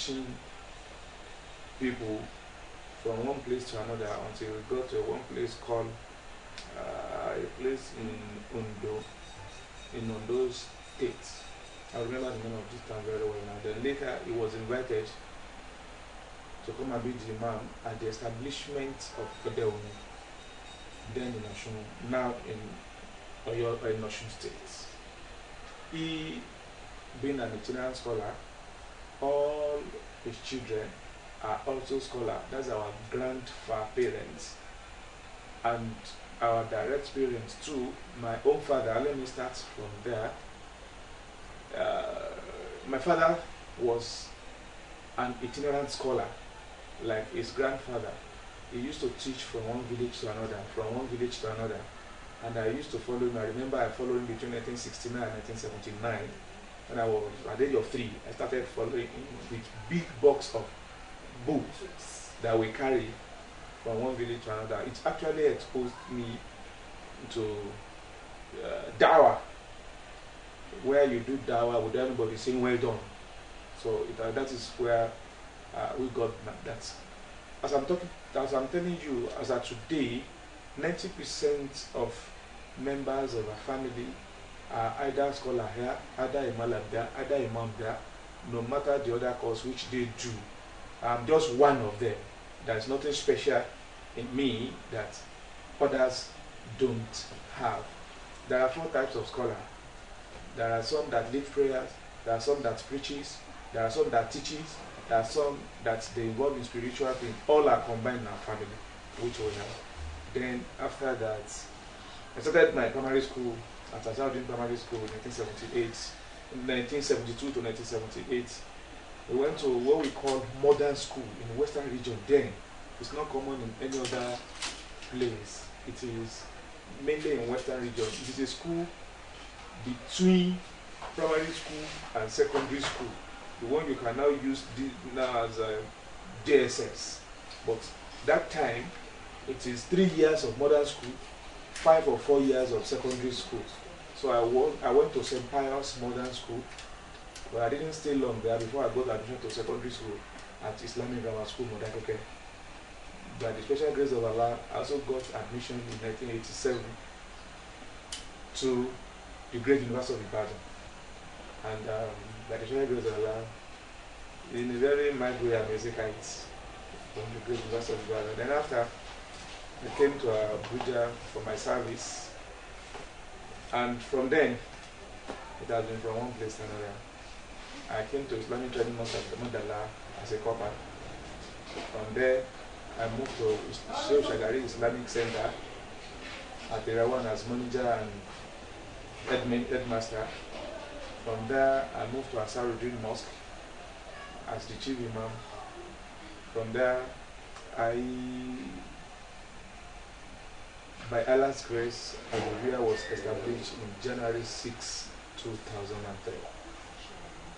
teaching people from one place to another until we got to one place called a place in Ondo State. I remember the name of this town very well now. Then later he was invited to come and be the imam at the establishment of Odeomu, then in Osun, now in Osun State. He, being an itinerant scholar, all his children are also scholars. That's our grandparents and our direct parents too. My own father, let me start from there. My father was an itinerant scholar, like his grandfather. He used to teach from one village to another, and I used to follow him. I remember I followed him between 1969 and 1979. When I was at the age of 3, I started following him with big box of books that we carry from one village to another. It actually exposed me to dawah, where you do dawah without anybody saying well done. So that is where we got that. As I'm telling you, as of today, 90% of members of our family are either scholar here, either imam there, either imam there, no matter the other course which they do. I'm just one of them. There's nothing special in me that others don't have. There are 4 types of scholars. There are some that lead prayers, there are some that preaches, there are some that teaches, there are some that they involve in spiritual things. All are combined in our family, which we have. Then after that, I started my primary school at Azadin Primary School in 1972 to 1978. We went to what we call modern school in the Western region. Then it's not common in any other place. It is mainly in Western region. It is a school between primary school and secondary school. The one you can now use now as a JSS. But that time, it is 3 years of modern school, 5 or 4 years of secondary school. So I went to St. Pius Modern School, but I didn't stay long there before I got admission to secondary school at Islamic Grammar School, Modakoke. By the special grace of Allah, I also got admission in 1987 to the Great University of Ibadan. And by the special grace of Allah, in a very mild way, I'm a Zekite from the Great University of Ibadan. Then after, I came to Abuja for my service. And from then, it has been from one place to another. I came to Islamic Training Mosque at Madala as a copper. From there, I moved to Sheikh Shagari Islamic Center at Irawan as manager and headmaster. From there, I moved to Asaruddin Mosque as the chief imam. From there, by Allah's grace, Al-Afrikiy was established in January 6, 2003.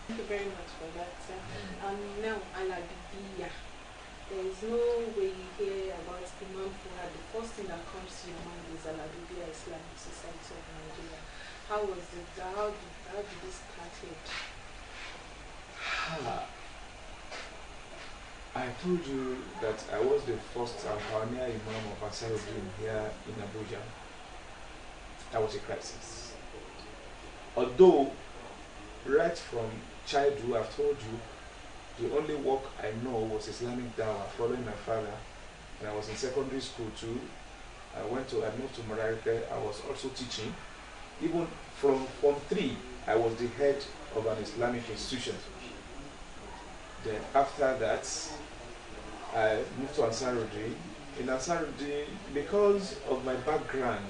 Thank you very much for that, sir. Now, Al-Afrikiy. There is no way you hear about Imam Fuad. The first thing that comes to your mind is Al-Afrikiy Islamic Society of Nigeria. How was it? How did this start here? I told you that I was the first pioneer imam of Asaruddin here in Abuja. That was a crisis. Although, right from childhood, I've told you, the only work I know was Islamic Dawah, following my father. And I was in secondary school too. I moved to Mararike. I was also teaching. Even from Form 3, I was the head of an Islamic institution. Then after that, I moved to Ansarudin. In Ansarudin, because of my background,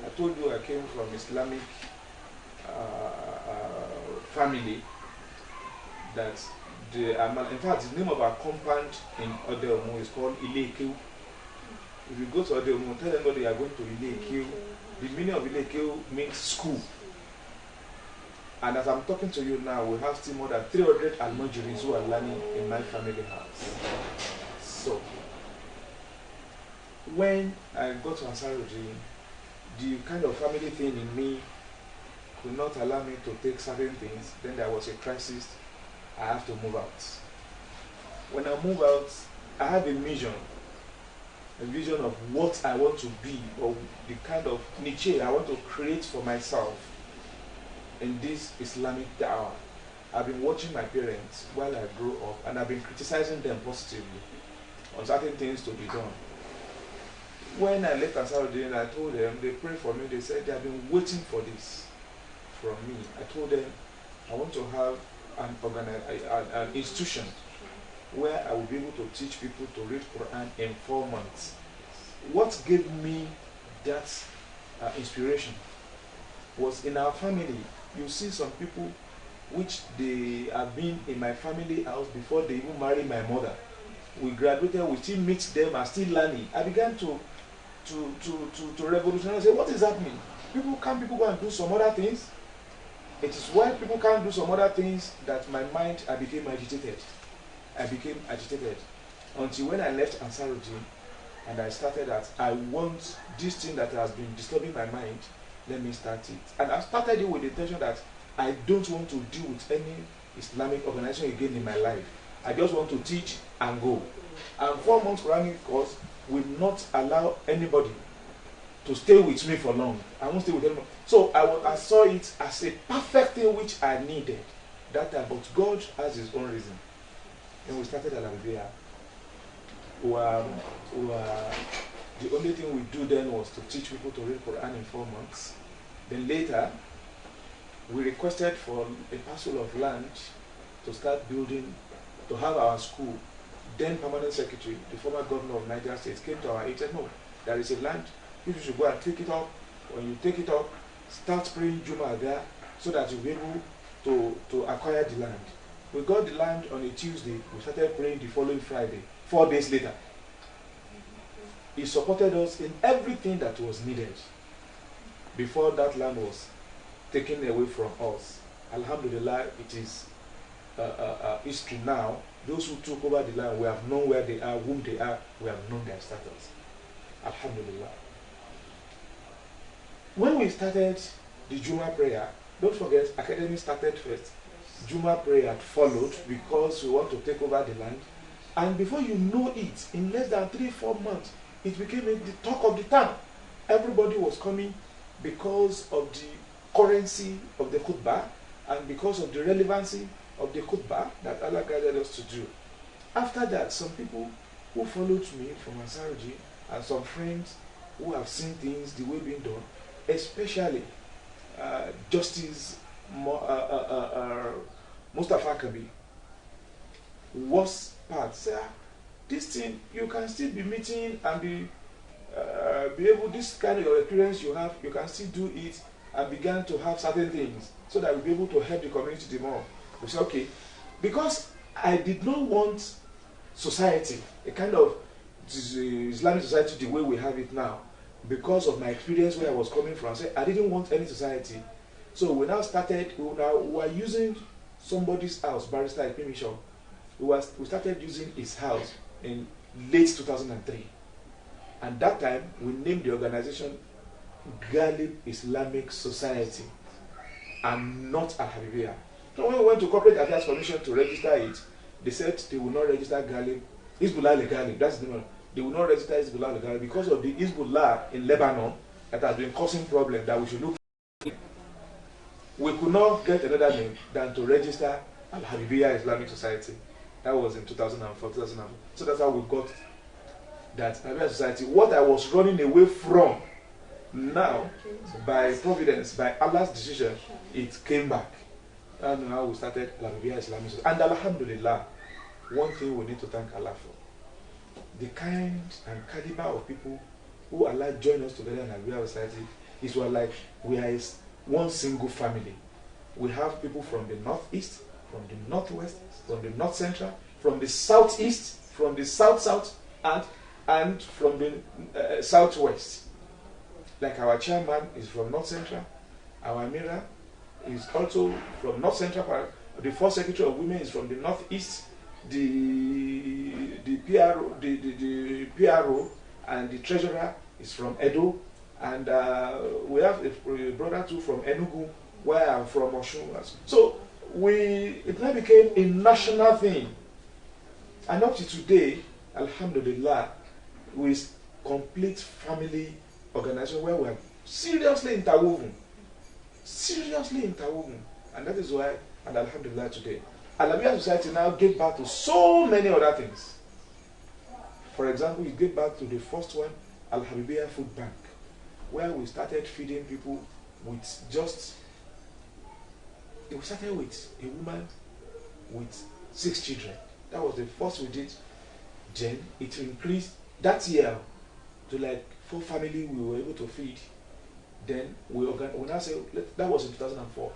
I told you I came from Islamic family. That in fact, the name of our compound in Odeomu is called Ilekeu. If you go to Odeomu, tell them you are going to Ilekeu. The meaning of Ilekeu means school. And as I'm talking to you now, we have still more than 300 Almajiris who are learning in my family house. So, when I got to Ansarudin, the kind of family thing in me could not allow me to take certain things. Then there was a crisis. I have to move out. when I move out, I have a vision of what I want to be, or the kind of niche I want to create for myself in this Islamic da'wah. I've been watching my parents while I grew up, and I've been criticizing them positively on certain things to be done. When I left Ansarudin, I told them, they prayed for me, they said they have been waiting for this from me. I told them, I want to have an institution where I will be able to teach people to read Quran in 4 months. What gave me that inspiration was in our family. You see some people which they have been in my family house before they even married my mother. We graduated, we still meet them, are still learning. I began to revolutionize. I say, what is happening? Can't people go and do some other things? It is when people can't do some other things that my mind, I became agitated. Until when I left Ansarudin and I started that, I want this thing that has been disturbing my mind, let me start it. And I started it with the intention that I don't want to deal with any Islamic organization again in my life. I just want to teach and go. And 4 months Quranic course will not allow anybody to stay with me for long. I won't stay with anyone. So I saw it as a perfect thing which I needed that time. But God has his own reason. When we started Al-Afrikiy, the only thing we do then was to teach people to read Quran in 4 months. Then later, we requested for a parcel of land to start building, to have our school. Then permanent secretary, the former governor of Niger State, came to our aid and said, no, there is a land, people should go and take it up. When you take it up, start praying Juma there so that you'll be able to acquire the land. We got the land on a Tuesday, we started praying the following Friday, 4 days later. He supported us in everything that was needed before that land was taken away from us. Alhamdulillah, it is history now. Those who took over the land, we have known where they are, whom they are, we have known their status. Alhamdulillah. When we started the Juma prayer, don't forget, academy started first. Juma prayer followed because we want to take over the land. And before you know it, in less than 3-4 months, it became the talk of the town. Everybody was coming because of the currency of the khutbah and because of the relevancy of the khutbah that Allah guided us to do. After that, some people who followed me from Ansarudin and some friends who have seen things the way being done, especially Justice Mustafa Kabi, was part. Say, this thing, you can still be meeting and be able, this kind of experience you have, you can still do it and begin to have certain things so that we'll be able to help the community more. We say, okay, because I did not want society, a kind of Islamic society the way we have it now, because of my experience where I was coming from. I didn't want any society. So we now started, we were using somebody's house, Barrister Ipimisho. We started using his house in late 2003. And that time, we named the organization Ghalib Islamic Society and not Al-Afrikiy. So when we went to Corporate Affairs Commission to register it, they said they will not register Ghalib, Hizbullah al-Ghalib, that's the name. They will not register Hizbullah al-Ghalib because of the Hizbullah in Lebanon that has been causing problems that we should look for. We could not get another name than to register Al-Afrikiy Islamic Society. That was in 2004, 2004. So that's how we got that Al-Afrikiy Society. What I was running away from, now, by providence, by Allah's decision, it came back. And now we started Al-Afrikiy Islamic Society. And Alhamdulillah, one thing we need to thank Allah for. The kind and caliber of people who Allah joined us together in Al-Afrikiy Society is like we are one single family. We have people from the northeast, from the northwest, from the north central, from the southeast, from the south and from the southwest. Like our chairman is from north central, our Amira is also from north central part. The first secretary of women is from the northeast. The PRO and the treasurer is from Edo, and we have a brother too from Enugu, where I'm from Oshun. So it now became a national thing. And up to today, Alhamdulillah, with complete family organization where we are seriously interwoven. Seriously interwoven. And that is why, and Alhamdulillah today, Al-Afrikiy Society now gave back to so many other things. For example, we gave back to the first one, Al-Afrikiy Food Bank, where we started feeding people with just, we started with a woman with 6 children. That was the first we did. Then it increased that year to like 4 families we were able to feed. Then we now say, that was in 2004.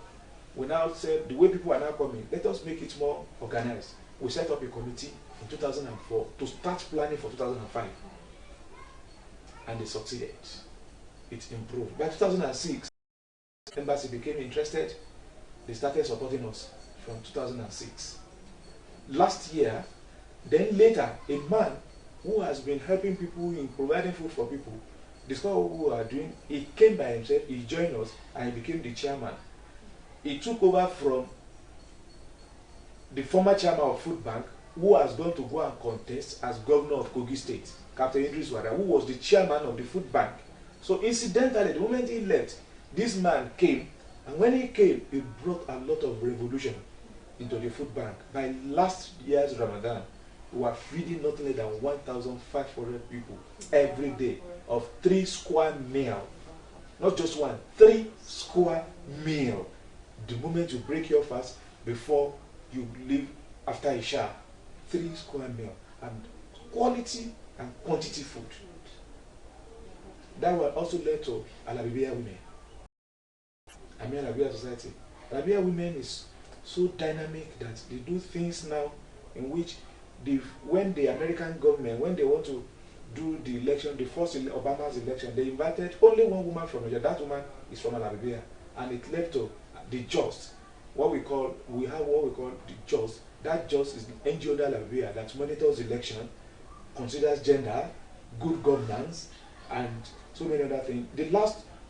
We now said, the way people are now coming, let us make it more organized. We set up a committee in 2004 to start planning for 2005. And they succeeded. It improved. By 2006, the embassy became interested. They started supporting us from 2006. Last year, then later, a man who has been helping people in providing food for people, discovered what we are doing. He came by himself, he joined us, and he became the chairman. He took over from the former chairman of Food Bank, who has gone to go and contest as governor of Kogi State, Captain Idris Wada, who was the chairman of the Food Bank. So incidentally, the moment he left, this man came, and when he came, he brought a lot of revolution into the food bank. By last year's Ramadan, we were feeding nothing less than 1,500 people every day of 3 square meal. Not just one, 3 square meal. The moment you break your fast before you leave after Isha, 3 square meal. And quality and quantity food. That will also lead to Al-Afrikiy women. I mean Al-Afrikiy Society. Al-Afrikiy women is so dynamic that they do things now in which when the American government, when they want to do the election, the first Obama's election, they invited only one woman from Nigeria. That woman is from Al-Afrikiy, and it led to the JUST. We have what we call the JUST. That JUST is the NGO Al-Afrikiy that monitors election, considers gender, good governance, and so many other things.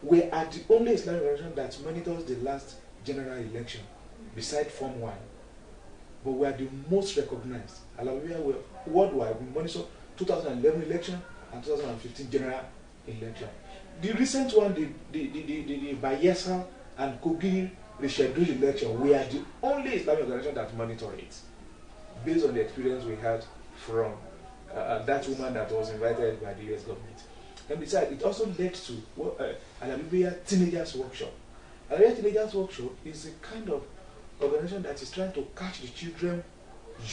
We are the only Islamic organization that monitors the last general election, beside Form 1. But we are the most recognized. Al-Afrikiy worldwide, we monitor 2011 election and 2015 general election. The recent one, the Bayelsa and Kogi rescheduled election, we are the only Islamic organization that monitor it, based on the experience we had from that woman that was invited by the US government. And besides, it also led to Al-Afrikiy Teenagers Workshop. Al-Afrikiy Teenagers Workshop is a kind of organization that is trying to catch the children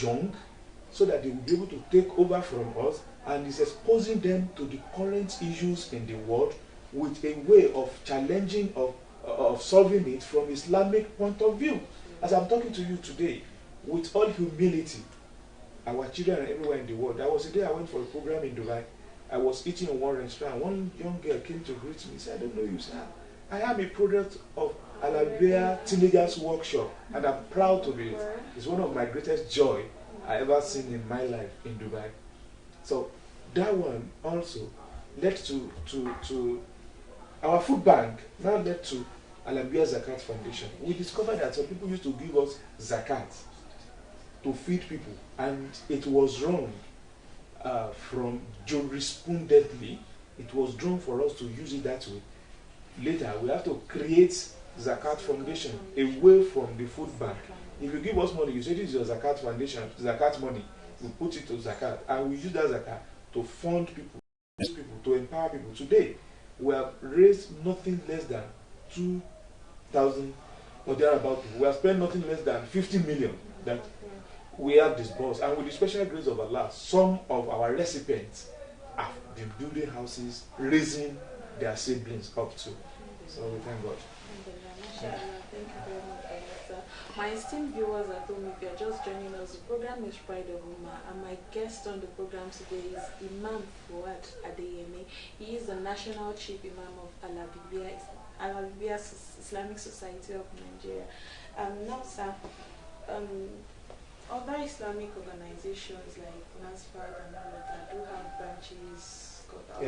young so that they will be able to take over from us, and is exposing them to the current issues in the world with a way of challenging, of solving it from Islamic point of view. As I'm talking to you today, with all humility, our children are everywhere in the world. There was a day I went for a program in Dubai. I was eating in one restaurant. One young girl came to greet me. He said, I don't know you, sir. I am a product of Al-Afrikiy Teenagers Workshop, and I'm proud to be it. It's one of my greatest joy I ever seen in my life in Dubai. So that one also led to our food bank, now led to Al-Afrikiy Zakat Foundation. We discovered that some people used to give us zakat to feed people, and it was wrong from jurisprudently. It was wrong for us to use it that way. Later, we have to create Zakat Foundation away from the food bank. If you give us money, you say this is your Zakat Foundation, Zakat money, we put it to Zakat, and we use that Zakat to fund people, to empower people. Today, we have raised nothing less than 2,000 or thereabout. We have spent nothing less than 50 million that we have disbursed. And with the special grace of Allah, some of our recipients have been building houses, raising their siblings up to. So we thank God. Thank you very much for that, sir. My esteemed viewers at home, if you are just joining us, the program is Pride of Ummah, and my guest on the program today is Imam Fuad Adeyemi. He is the National Chief Imam of Al-Afrikiy Islamic Society of Nigeria. Now, sir, other Islamic organizations like NASFAD and all of that do have branches across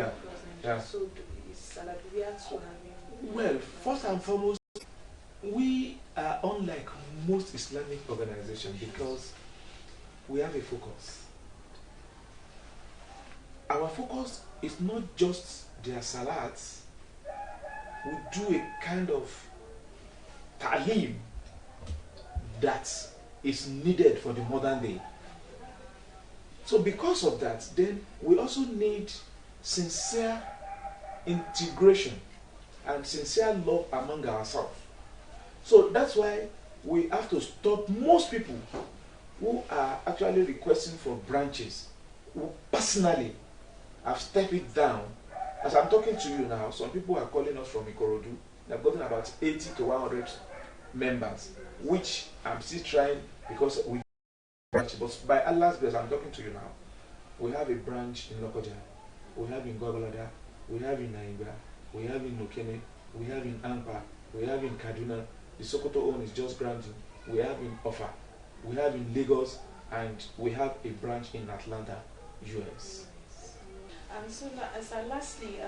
Nigeria. So is Al-Afrikiy to having? Well, first and foremost, we are unlike most Islamic organizations because we have a focus. our focus is not just their salads. We do a kind of ta'lim that is needed for the modern day. So because of that, then we also need sincere integration and sincere love among ourselves. So that's why we have to stop most people who are actually requesting for branches, who personally have stepped it down. As I'm talking to you now, some people are calling us from Ikorodu. They've gotten about 80 to 100 members, which I'm still trying because we branch. But by Allah's grace, I'm talking to you now. We have a branch in Lokoja, we have in Gwagwalada, we have in Naimba, we have in Nokene, we have in Ampa, we have in Kaduna. The Sokoto one is just granting. We have in Offa, we have in Lagos, and we have a branch in Atlanta, US. Lastly,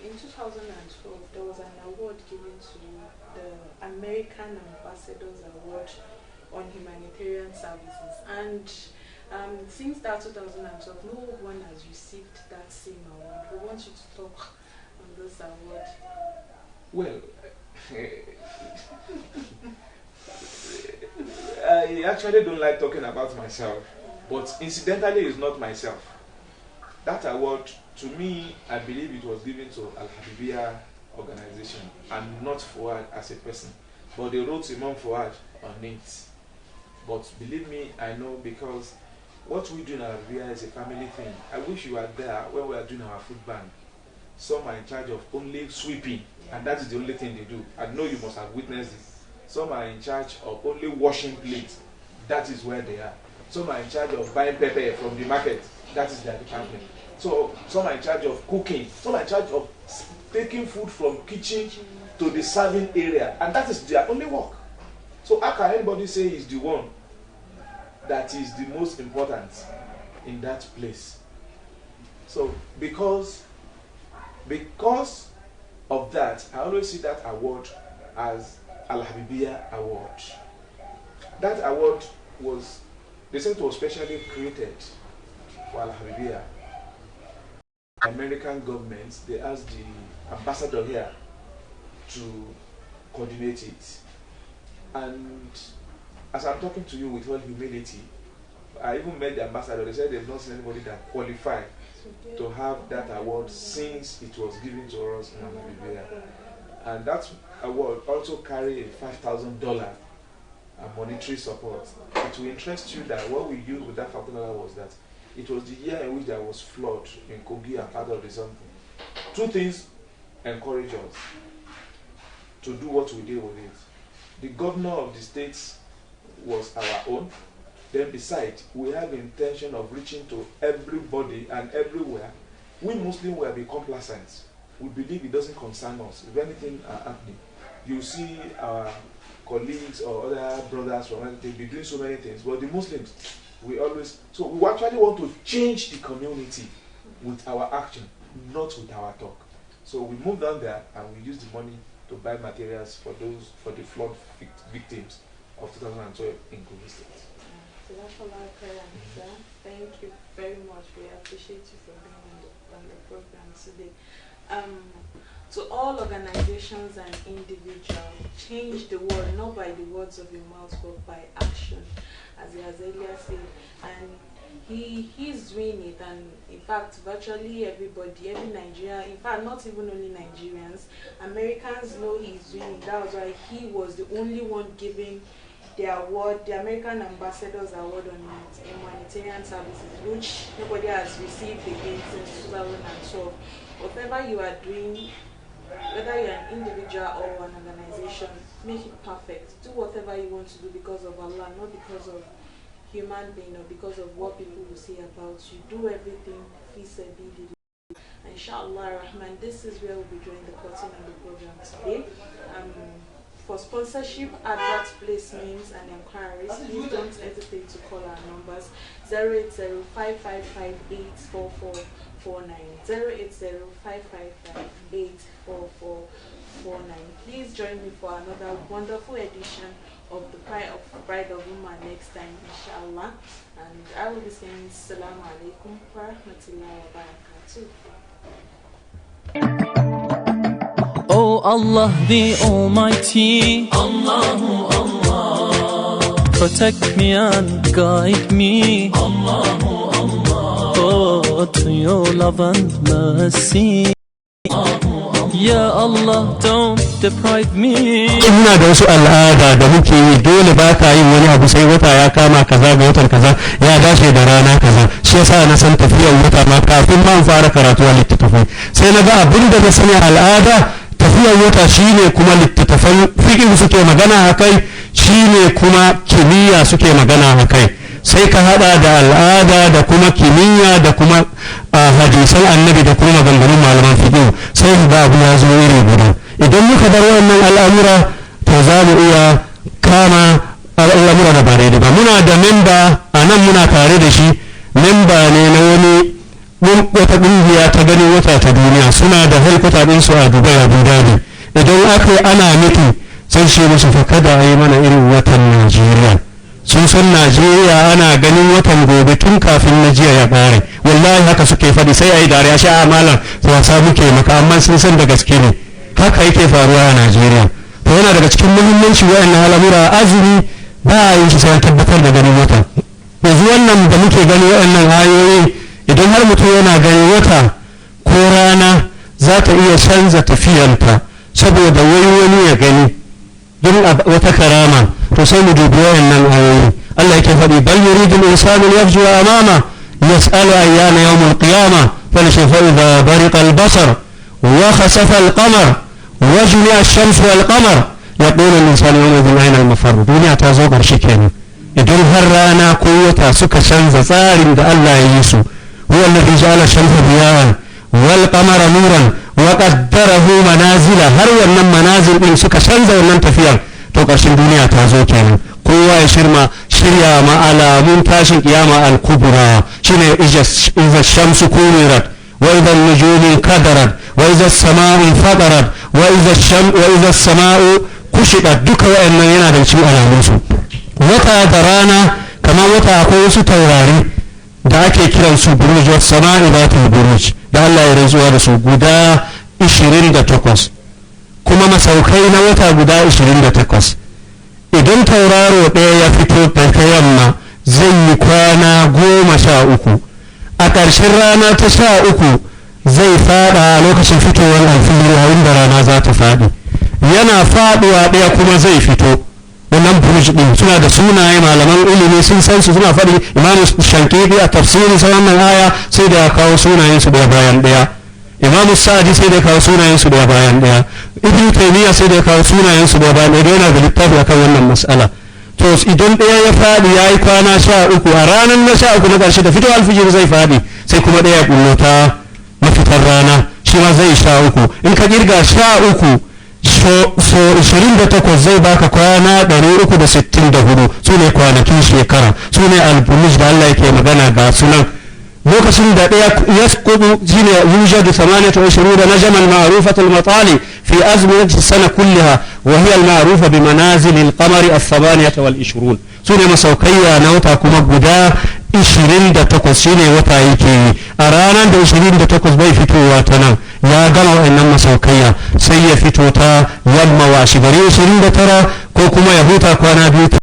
in 2012, there was an award given to the American Ambassadors Award on Humanitarian Services, and since that 2012, no one has received that same award. We want you to talk on this award. Well, I actually don't like talking about myself, but incidentally, it's not myself. That award, to me, I believe it was given to Al-Afrikiy organization and not Fuad as a person. But they wrote Imam Fuad on it. But believe me, I know, because what we do in Al-Afrikiy is a family thing. I wish you were there when we are doing our food bank. Some are in charge of only sweeping, and that is the only thing they do. I know you must have witnessed it. Some are in charge of only washing plates. That is where they are. Some are in charge of buying pepper from the market. That is their department. So some are in charge of cooking. Some are in charge of taking food from kitchen to the serving area, and that is their only work. So how can anybody say he's the one that is the most important in that place? So because of that, I always see that award as Al-Afrikiy Award. That award was, they said, it was specially created for Al-Afrikiy. American government, they asked the ambassador here to coordinate it. And as I'm talking to you with all humility, I even met the ambassador. They said they've not seen anybody that qualified to have that award since it was given to us in Al-Afrikiy. And that award also carried a $5,000 monetary support. It will interest you that what we used with that $5,000 was that it was the year in which there was flood in Kogi and part of the something. Two things encourage us to do what we did with it. The governor of the states was our own. Then besides, we have the intention of reaching to everybody and everywhere. We Muslims will be complacent. We believe it doesn't concern us. If anything happening, you see our colleagues or other brothers from anything be doing so many things. But the Muslims, we always, so we actually want to change the community with our action, not with our talk. So we moved down there and we used the money to buy materials for the flood victims of 2012 in Kogi State. Thank you very much. We appreciate you for being on the program today. To all organizations and individuals, change the world not by the words of your mouth but by action, as he has earlier said. And he's doing it, and in fact virtually everybody, every Nigerian, in fact not even only Nigerians, Americans know he's doing it. That was why he was the only one giving the award, the American Ambassadors Award on Humanitarian Services, which nobody has received again since 2012. Whatever you are doing, whether you're an individual or an organization, make it perfect. Do whatever you want to do because of Allah, not because of human being or because of what people will say about you. Do everything fi sabilillah. Inshallah Rahman, this is where we'll be drawing the curtain on the program today. For sponsorship, advert placements and inquiries, please don't hesitate to call our numbers 080-5558-4444 Please join me for another wonderful edition of the Pride of Woman next time, inshallah. And I will be saying Assalamu alaikum wa rahmatullahi wa barakatuh. Oh Allah the Almighty, Allahu Allah, protect me and guide me, Allahu Allah, oh, to your love and mercy. Ya Allah, don't deprive me. Ina da wasu al'ada da muke yi, dole ba ka yin wani abu sai wata ya kama kaza ga watan kaza ya dace da rana kaza. Shi yasa na san tafiyar wata ma kafin ma fara karatu a littattafai. Sai na ga abin da na sani al'ada, tafiyar wata shine kuma littattafan fiqh suke magana akai, shine kuma kimiyya suke magana akai. Sai ka hada da al'ada da kuma kimiyya da kuma hadisan annabi da kuma maganganun malaman fiqh, sai ga abu ya zo iri guda. Idan muka bar wannan al'amura to za mu iya kama al'amura da ba daidai ba. Muna da memba a nan, muna tare da shi, memba ne na wata ƙungiya ta ganin wata ta duniya, suna da halkuta ɗinsu a Dubai, Abu Dhabi. Idan aka ana miti sai shi musu fa kada a yi mana irin watan Najeriya. Sun san Najeriya ana ganin watan gobe tun kafin na jiya ya ƙare. Wallahi haka suke faɗi, sai a yi dariya sha amalan wasa muke maka, amma sun san da gaske ne. Haka yake faruwa a Najeriya. To yana daga cikin muhimmanci wa'annan al'amura. Azumi ba a yin shi sai an tabbatar da ganin wata. Yanzu wannan da muke gani wa'annan ayoyi, idan har mutum yana ganin wata ko rana za ta iya canza tafiyanta saboda wani ya gani don wata karama, to sai mu dubi wa'annan ayoyi. Allah yake faɗi bal yuridu al-insanu liyafjura amama yas'alu ayyana yawmul qiyamah fa idha bariqa al-basar wa khasafa al-qamar wa jumi'a ash-shams wal-qamar yaqulu al-insanu yawma ayna al-mafar. Duniya ta zo ƙarshe kenan idan har rana ko wata suka canza tsarin da Allah ya yi su. huwa alladhi ja'ala ash-shamsa diya'an wal qamara nuran wa qaddarahu manazila, har wannan manazil din suka canza wannan tafiyar, to ƙarshen duniya ta zo kenan. Kowa ya shirya ma alamun tashin kiyama al-kubra, shine iza shamsu kuwirat wa idha an-nujumu kadarat wa idha as-sama'u fatarat wa idha as-sama'u kushidat. Duka wayannan yana da cikin alamun su. Wata da rana, kamar wata akwai wasu taurari da ake kiran su buruj, was sama'i zatul buruj, da Allah ya rantsuwa da su guda 28, kuma masaukai na wata guda 28. Idan tauraro ɗaya ya fito ta yamma zai yi kwana 13. A ƙarshen rana ta 13 zai fada a lokacin fitowar alfijir, yayin da rana za ta faɗi. Yana faɗuwa ɗaya kuma zai fito. Wannan buruj ɗin suna da sunaye, malaman ilimi sun san su, suna faɗi. Imam Shankidi a tafsirin sa wannan aya sai da ya kawo sunayen su ɗaya bayan ɗaya. Imam Sa'di sai da ya kawo sunayen su ɗaya bayan ɗaya. Ibn Taymiyyah sai da ya kawo sunayen su ɗaya bayan ɗaya. Yana da littafi akan wannan mas'ala. To idan ɗaya ya faɗi ya yi kwana 13, a ranar na 13 na ƙarshe da fitowar alfijir zai faɗi, sai kuma ɗaya ya ɓullo ta mafitar rana, shi ma zai 13. In ka kirga 13 so 28 zai baka kwana 364. su ne kwanakin shekara, su ne al-buruj da Allah yake magana ga sunan. lokacin da ɗaya yasqutu shine yujadu 28 najaman ma'rufatul matali fi azminati sana kullaha wa hiya al-ma'rufa bi manazil al-qamari al-28. su ne masaukaiya na wata kuma guda 28 shine wata yake yi. A ranar da 28 bai fitowa ta nan, ya gama wa'annan masaukaiya sai ya fito ta yamma wa shi gari 29, ko kuma ya huta kwana 2.